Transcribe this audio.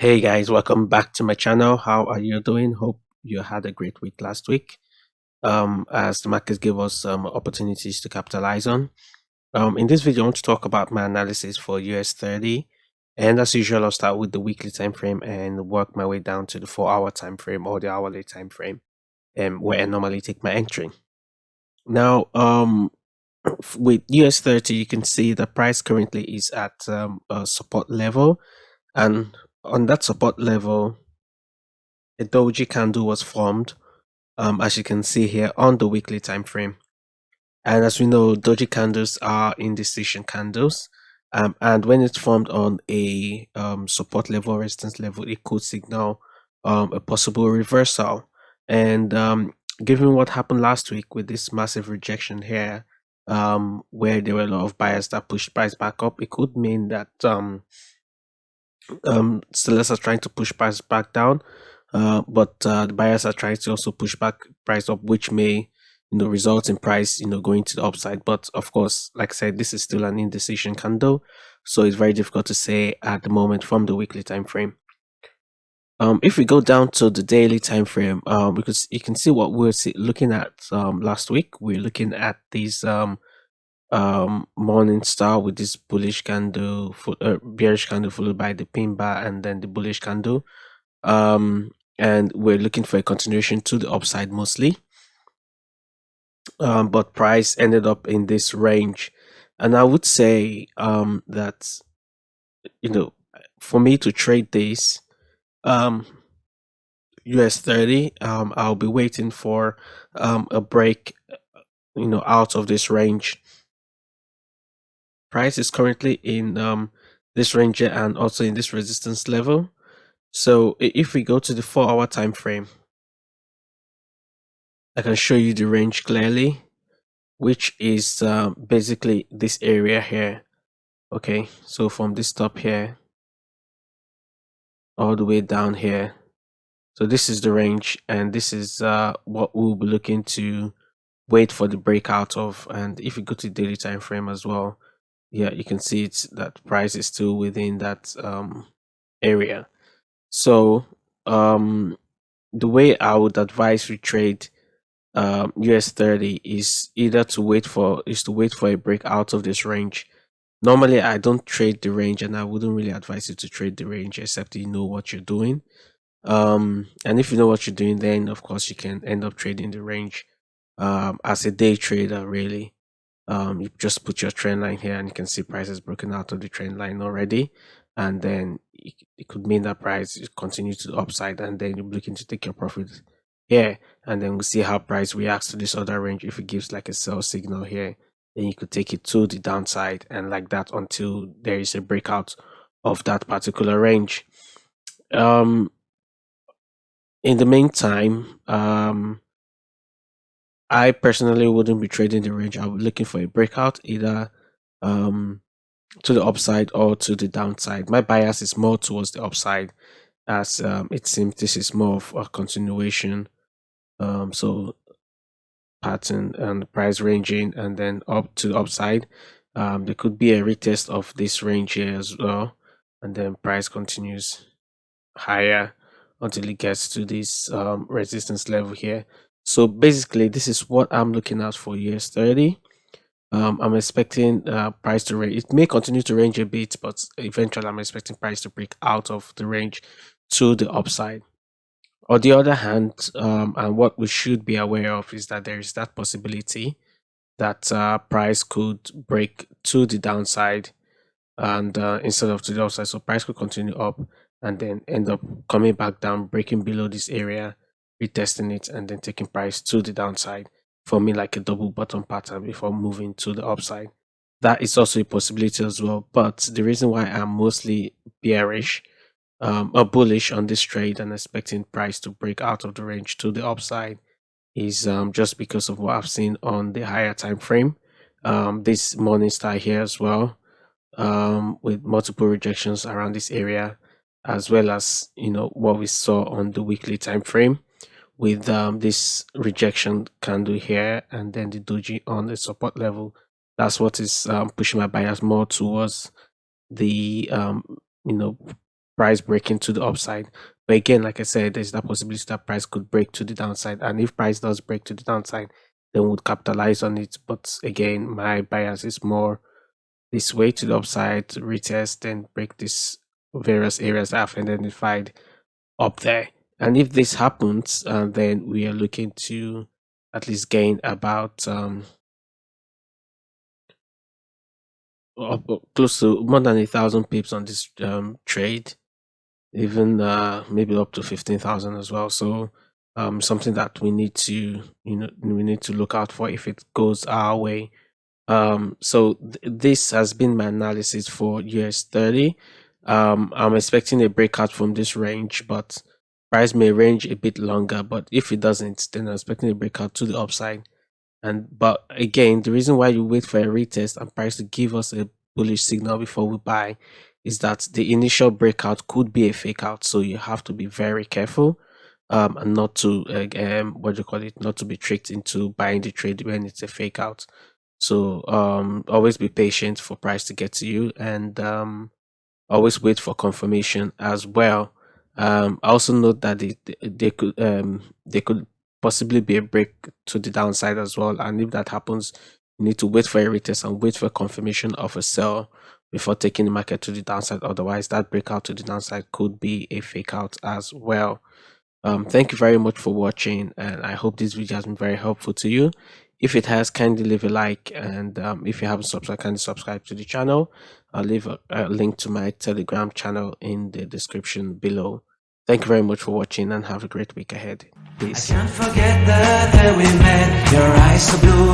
Hey guys, welcome back to my channel. How are you doing? Hope you had a great week last week. As the market gave us some opportunities to capitalize on. In this video, I want to talk about my analysis for US30. And as usual, I'll start with the weekly time frame and work my way down to the 4-hour time frame or the hourly time frame, where I normally take my entry. Now, with US30, you can see the price currently is at a support level, and on that support level, a doji candle was formed, as you can see here on the weekly time frame. And as we know, doji candles are indecision candles. And when it's formed on a support level or resistance level, it could signal a possible reversal. And given what happened last week with this massive rejection here, where there were a lot of buyers that pushed price back up, it could mean that sellers are trying to push price back down, but the buyers are trying to also push back price up, which may result in price going to the upside. But of course, like I said, this is still an indecision candle, so it's very difficult to say at the moment from the weekly time frame. If we go down to the daily time frame, because you can see what we were looking at last week. We're looking at these morning star with this bullish candle, bearish candle followed by the pin bar and then the bullish candle. And we're looking for a continuation to the upside mostly. But price ended up in this range, and I would say that for me to trade this US30, I'll be waiting for a break out of this range. Price is currently in this range and also in this resistance level. So if we go to the 4-hour time frame, I can show you the range clearly, which is basically this area here. Okay, so from this top here all the way down here. So this is the range, and this is what we'll be looking to wait for the breakout of. And if you go to the daily time frame as well, yeah, you can see it's that price is still within that area. So the way I would advise you trade US30 is either to wait for a break out of this range. Normally I don't trade the range, and I wouldn't really advise you to trade the range except you know what you're doing. And if you know what you're doing, then of course you can end up trading the range as a day trader. Really, you just put your trend line here and you can see prices broken out of the trend line already, and then it could mean that price continues to the upside, and then you're looking to take your profit here, and then we'll see how price reacts to this other range. If it gives like a sell signal here, then you could take it to the downside, and like that until there is a breakout of that particular range. In the meantime, I personally wouldn't be trading the range. I would be looking for a breakout either to the upside or to the downside. My bias is more towards the upside, as it seems this is more of a continuation. So pattern and price ranging and then up to the upside. There could be a retest of this range here as well, and then price continues higher until it gets to this resistance level here. So basically, this is what I'm looking at for US30. I'm expecting price to range. It may continue to range a bit, but eventually I'm expecting price to break out of the range to the upside. On the other hand, and what we should be aware of is that there is that possibility that price could break to the downside, and instead of to the upside, so price could continue up and then end up coming back down, breaking below this area, retesting it, and then taking price to the downside, forming like a double bottom pattern before moving to the upside. That is also a possibility as well. But the reason why I'm mostly bearish or bullish on this trade and expecting price to break out of the range to the upside is just because of what I've seen on the higher time frame. This morning star here as well, with multiple rejections around this area, as well as what we saw on the weekly time frame with this rejection candle here, and then the doji on the support level. That's what is pushing my bias more towards the you know price breaking to the upside. But again, like I said, there's that possibility that price could break to the downside. And if price does break to the downside, then we'll capitalize on it. But again, my bias is more this way to the upside, retest and break these various areas that I've identified up there. And if this happens, then we are looking to at least gain about close to more than 1,000 pips on this trade, even maybe up to 15,000 as well. So something that we need to we need to look out for if it goes our way. So this has been my analysis for US30. I'm expecting a breakout from this range, but price may range a bit longer. But if it doesn't, then I'm expecting a breakout to the upside. And but again, the reason why you wait for a retest and price to give us a bullish signal before we buy is that the initial breakout could be a fake out. So you have to be very careful, and not to what do you call it, not to be tricked into buying the trade when it's a fake out. So always be patient for price to get to you, and always wait for confirmation as well. I also note that they could possibly be a break to the downside as well, and if that happens, you need to wait for a retest and wait for confirmation of a sell before taking the market to the downside. Otherwise, that breakout to the downside could be a fake out as well. Thank you very much for watching, and I hope this video has been very helpful to you. If it has, kindly leave a like, and if you haven't subscribed, kindly subscribe to the channel. I'll leave a link to my Telegram channel in the description below. Thank you very much for watching, and have a great week ahead. I Peace. can't forget the day we met. Your eyes so blue